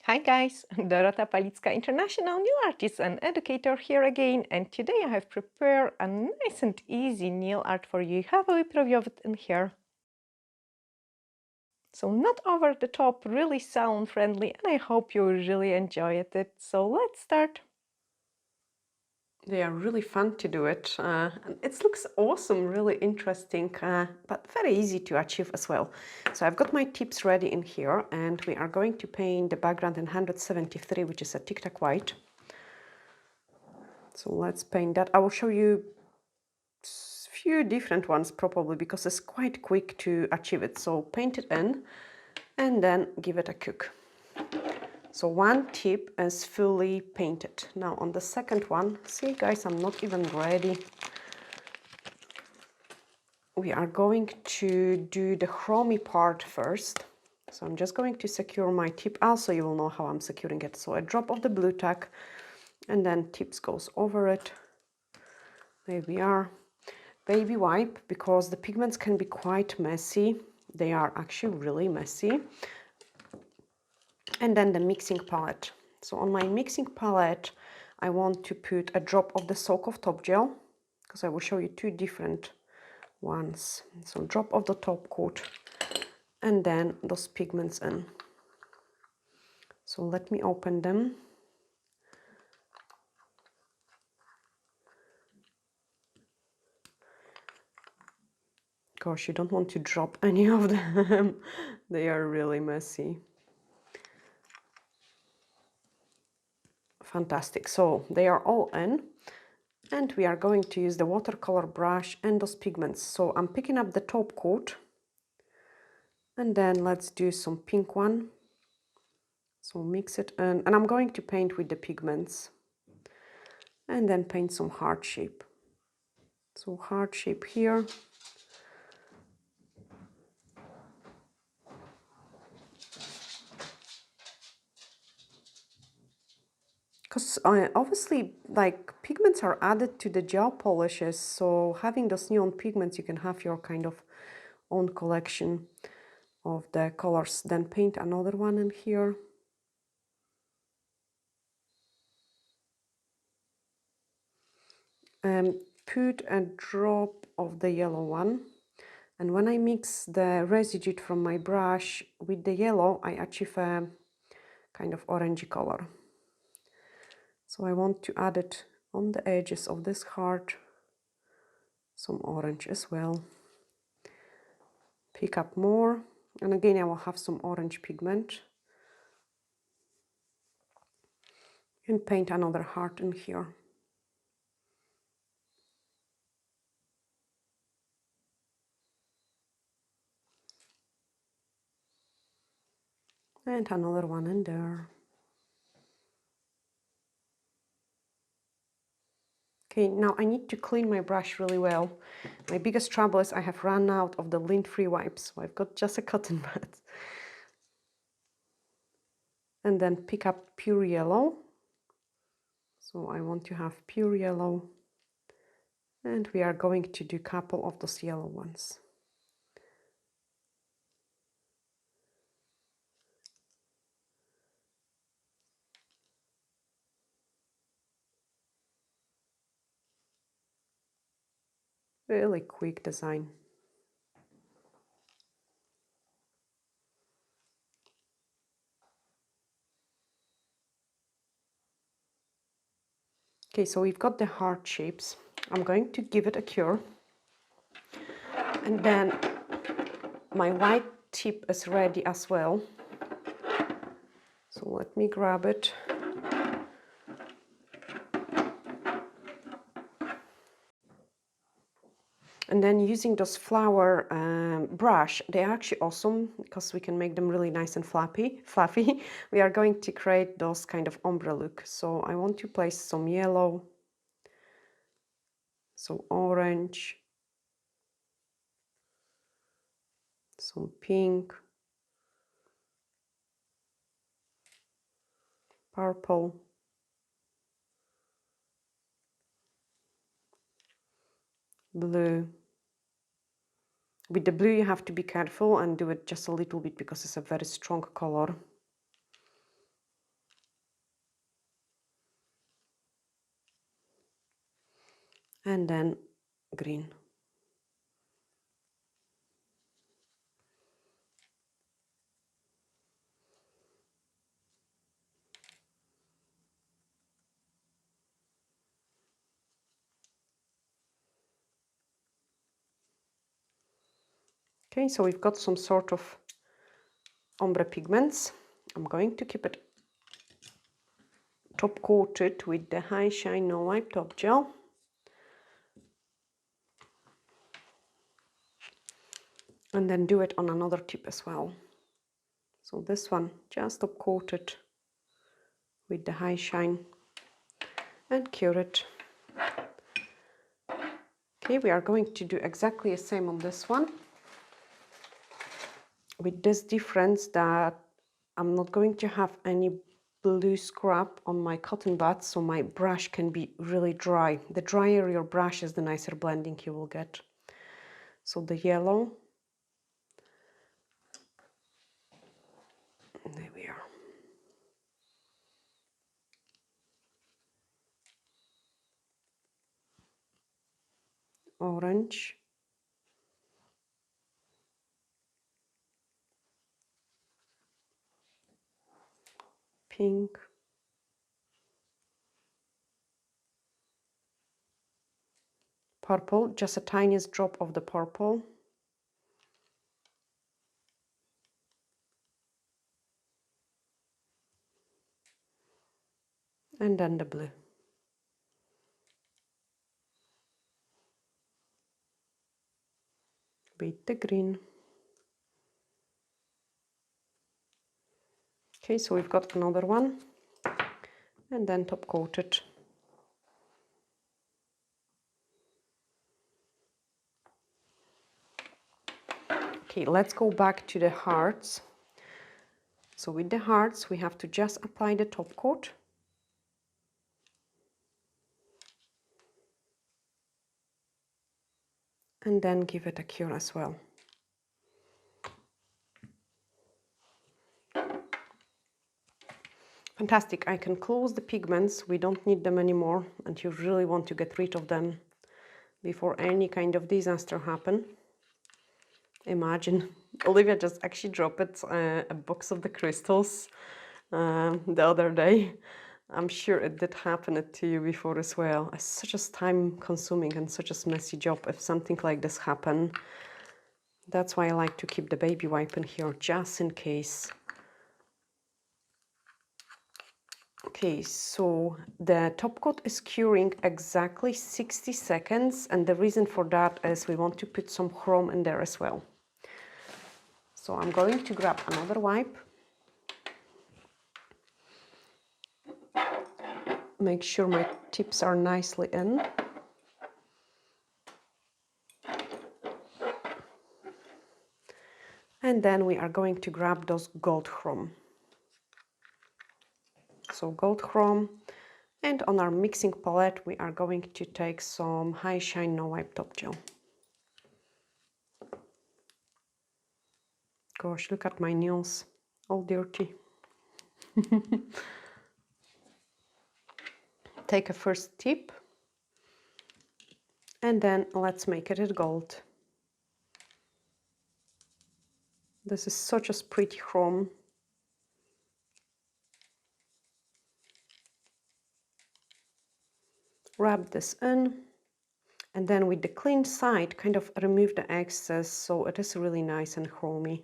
Hi guys, Dorota International Nail Artist and Educator here again, and today I have prepared a nice and easy nail art for you. Have a preview of it in here. So not over the top, really salon friendly, and I hope you really enjoyed it. So let's start. They are really fun to do it. And it looks awesome, really interesting, but very easy to achieve as well. So I've got my tips ready in here, and we are going to paint the background in 173, which is a tic-tac white. So let's paint that. I will show you a few different ones probably because it's quite quick to achieve it. So paint it in and then give it a cook. So one tip is fully painted. Now on the second one, see guys, I'm not even ready. We are going to do the chromy part first. So I'm just going to secure my tip. Also, you will know how I'm securing it. So a drop of the blue tack and then tips goes over it. There we are. Baby wipe, because the pigments can be quite messy. They are actually really messy. And then the mixing palette. So on my mixing palette, I want to put a drop of the Soak of Top Gel, because I will show you two different ones. So drop of the top coat and then those pigments in. So let me open them. Gosh, you don't want to drop any of them. They are really messy. Fantastic. So they are all in. And we are going to use the watercolor brush and those pigments. So I'm picking up the top coat. And then let's do some pink one. So mix it in. And I'm going to paint with the pigments. And then paint some heart shape. So heart shape here. Because obviously, like, pigments are added to the gel polishes, so having those neon pigments, you can have your kind of own collection of the colors. Then paint another one in here. Put a drop of the yellow one. And when I mix the residue from my brush with the yellow, I achieve a kind of orangey color. So I want to add it on the edges of this heart, some orange as well. Pick up more, and again I will have some orange pigment. And paint another heart in here. And another one in there. Okay, now I need to clean my brush really well. My biggest trouble is I have run out of the lint-free wipes, so I've got just a cotton pad. And then pick up pure yellow. So I want to have pure yellow. And we are going to do a couple of those yellow ones. Really quick design. Okay, so we've got the heart shapes. I'm going to give it a cure. And then my white tip is ready as well. So let me grab it. And then using those flower brush, they're actually awesome because we can make them really nice and fluffy. We are going to create those kind of ombre look. So I want to place some yellow, some orange, some pink, purple, blue. With the blue you have to be careful and do it just a little bit because it's a very strong color. and then green. Okay, so we've got some sort of ombre pigments. I'm going to keep it top coated with the High Shine No Wipe Top Gel. And then do it on another tip as well. So this one just top coated with the High Shine and cure it. Okay, we are going to do exactly the same on this one, with this difference that I'm not going to have any blue scrap on my cotton buds, so my brush can be really dry. The drier your brush is, the nicer blending you will get. So the yellow, there we are. Orange, pink, purple, just a tiniest drop of the purple, and then the blue. With the green. Okay, so we've got another one, and then top coat it. Okay, let's go back to the hearts. So with the hearts, we have to just apply the top coat. And then give it a cure as well. Fantastic, I can close the pigments, we don't need them anymore, and you really want to get rid of them before any kind of disaster happen. Imagine, Olivia just actually dropped a box of the crystals the other day. I'm sure it did happen to you before as well. It's such a time consuming and such a messy job if something like this happen. That's why I like to keep the baby wipe in here just in case. Okay, so the top coat is curing exactly 60 seconds, and the reason for that is we want to put some chrome in there as well. So I'm going to grab another wipe. Make sure my tips are nicely in. And then we are going to grab those gold chrome. So gold chrome, and on our mixing palette we are going to take some High Shine No Wipe Top Gel. Gosh, look at my nails, all dirty. Take a first tip, and then let's make it gold. This is such a pretty chrome. Wrap this in, and then with the clean side, kind of remove the excess so it is really nice and chromy.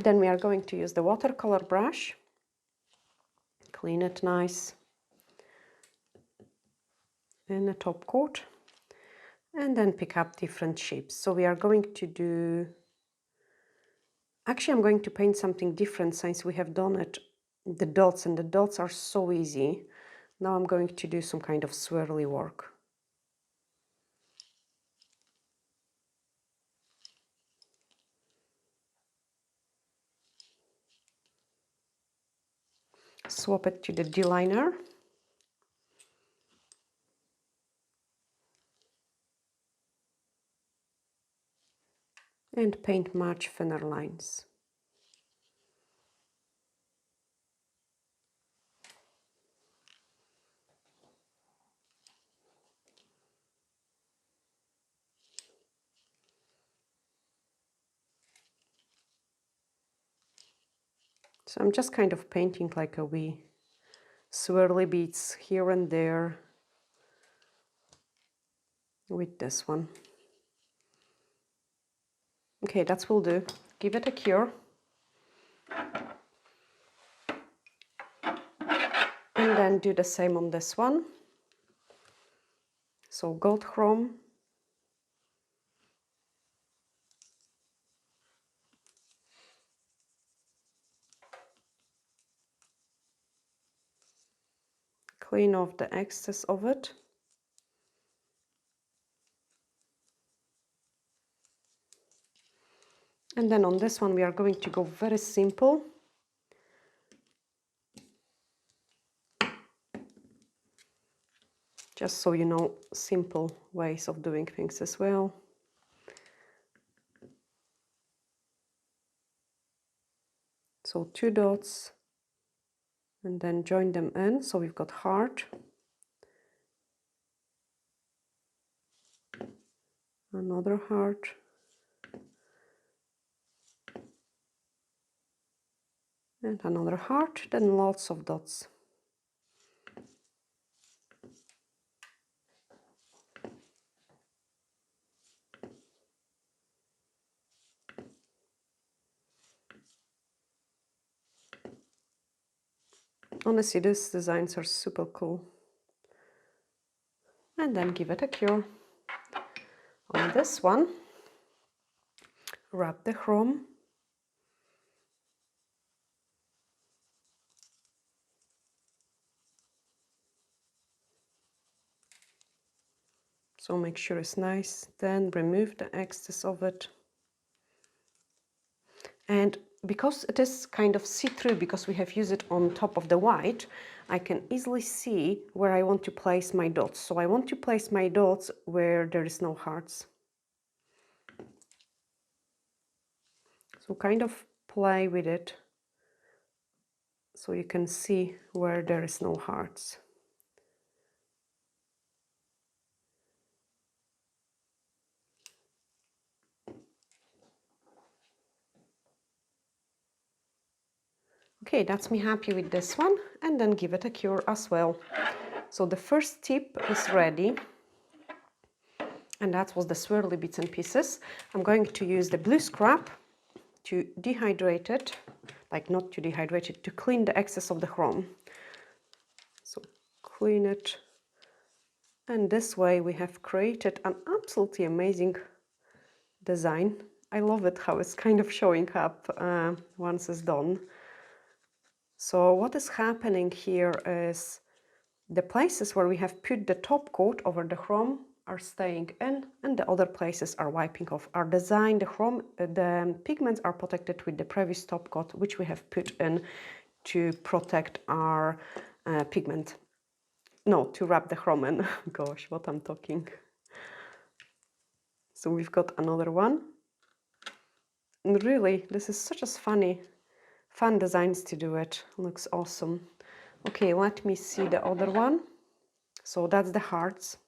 Then we are going to use the watercolor brush, clean it nice in a top coat, and then pick up different shapes. So we are going to do, actually I'm going to paint something different since we have done it, the dots, and the dots are so easy. Now I'm going to do some kind of swirly work. Swap it to the D-liner. And paint much thinner lines. So I'm just kind of painting like a wee swirly beads here and there with this one. Okay, that will do. Give it a cure. And then do the same on this one. So gold chrome. Clean off the excess of it. And then on this one we are going to go very simple. Just so you know, simple ways of doing things as well. So 2 dots and then join them in. So we've got heart, another heart, and another heart, then lots of dots. Honestly, these designs are super cool. And then give it a cure. On this one, wrap the chrome. So make sure it's nice. Then remove the excess of it. And because it is kind of see-through, because we have used it on top of the white, I can easily see where I want to place my dots. So I want to place my dots where there is no hearts. So kind of play with it so you can see where there is no hearts. Okay, that's me happy with this one, and then give it a cure as well. So the first tip is ready, and that was the swirly bits and pieces. I'm going to use the blue scrap to dehydrate it, like not to dehydrate it, to clean the excess of the chrome. So clean it, and this way we have created an absolutely amazing design. I love it how it's kind of showing up once it's done. So what is happening here is the places where we have put the top coat over the chrome are staying in, and the other places are wiping off. Our design, the pigments are protected with the previous top coat, which we have put in to protect our pigment. No, to wrap the chrome in. Gosh, what I'm talking. So we've got another one. And really, this is such a fun designs to do it. Looks awesome. Okay, let me see the other one. So that's the hearts.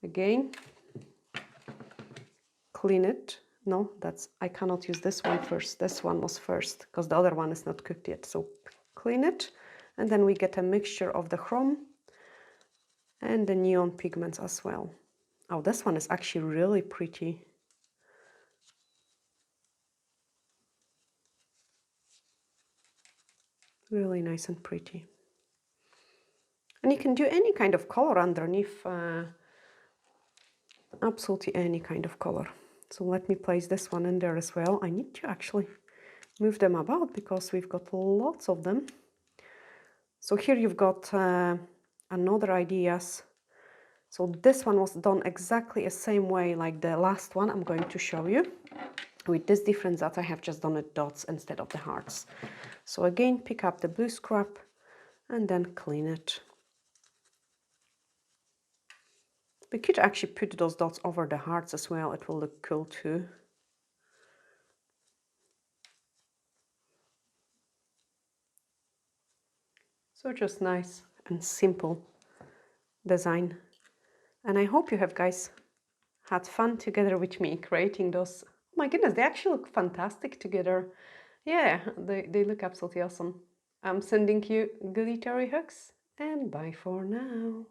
Again, clean it. No, I cannot use this one first. This one was first because the other one is not cooked yet. So clean it, and then we get a mixture of the chrome and the neon pigments as well. Oh, this one is actually really pretty. Really nice and pretty. And you can do any kind of color underneath, absolutely any kind of color. So let me place this one in there as well. I need to actually move them about because we've got lots of them. So here you've got another ideas. So this one was done exactly the same way like the last one I'm going to show you, with this difference that I have just done it dots instead of the hearts. So again, pick up the blue scrap and then clean it. We could actually put those dots over the hearts as well. It will look cool too. So just nice and simple design. And I hope you have guys had fun together with me creating those. Oh my goodness, they actually look fantastic together. Yeah, they look absolutely awesome. I'm sending you glittery hugs and bye for now.